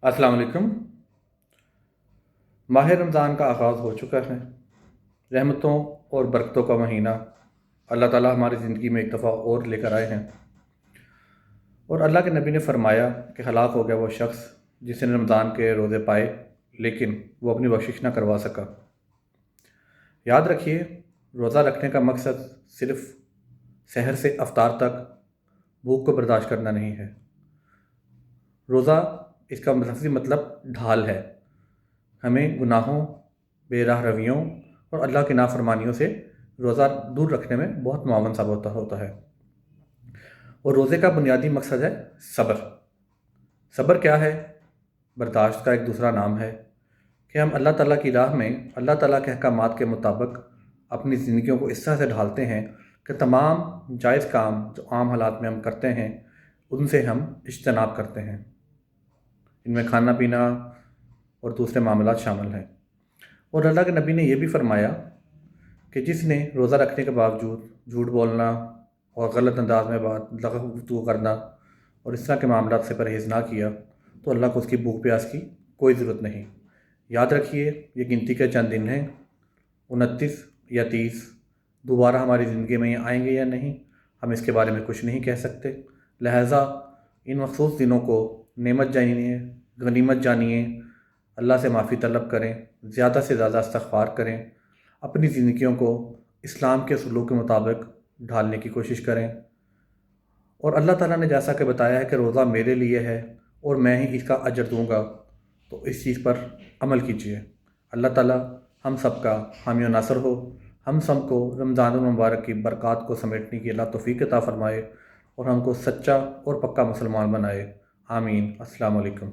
अस्सलाम वालेकुम। माह रमज़ान का आगाज़ हो चुका है। रहमतों और बरकतों का महीना अल्लाह ताला हमारी ज़िंदगी में एक दफ़ा और लेकर आए हैं। और अल्लाह के नबी ने फ़रमाया कि हलाक हो गया वो शख्स जिसने रमज़ान के रोज़े पाए लेकिन वो अपनी बख्शिश ना करवा सका। याद रखिए, रोज़ा रखने का मकसद सिर्फ़ सहर से अफ्तार तक भूख को बर्दाश्त करना नहीं है। रोज़ा इसका लफ्ज़ी मतलब ढाल है। हमें गुनाहों, बेराह रवियों और अल्लाह की नाफरमानियों से रोज़ा दूर रखने में बहुत मुआवन साबित होता है। और रोज़े का बुनियादी मकसद है सब्र। सब्र क्या है? बर्दाश्त का एक दूसरा नाम है कि हम अल्लाह ताला की राह में अल्लाह ताला के अहकामात के मुताबिक अपनी ज़िंदगियों को इस तरह से ढालते हैं कि तमाम जायज़ काम जो आम हालात में हम करते हैं उनसे हम इज्तनाब करते हैं। इनमें खाना पीना और दूसरे मामलात शामिल हैं। और अल्लाह के नबी ने यह भी फ़रमाया कि जिसने रोज़ा रखने के बावजूद झूठ बोलना और गलत अंदाज में गुफ्तगू करना और इस तरह के मामलात से परहेज़ ना किया तो अल्लाह को उसकी भूख प्यास की कोई ज़रूरत नहीं। याद रखिए, ये गिनती के चंद दिन हैं, 29 या 30। दोबारा हमारी ज़िंदगी में ये आएंगे या नहीं, हम इसके बारे में कुछ नहीं कह सकते। लिहाजा इन मखसूस दिनों को नेमत जानिए, गनीमत जानिए, अल्लाह से माफ़ी तलब करें, ज़्यादा से ज़्यादा इस्तग़फ़ार करें, अपनी ज़िंदगियों को इस्लाम के उसूलों के मुताबिक ढालने की कोशिश करें। और अल्लाह ताला ने जैसा कि बताया है कि रोज़ा मेरे लिए है और मैं ही इसका अजर दूँगा, तो इस चीज़ पर अमल कीजिए। अल्लाह ताला हम सब का हामी और नासर हो। हम सब को रमज़ानुल मुबारक की बरक़ात को समेटने की अल्लाह तौफ़ीक़ अता फ़रमाए और हमको सच्चा और पक्का मुसलमान बनाए। आमीन। अस्सलामु अलैकुम।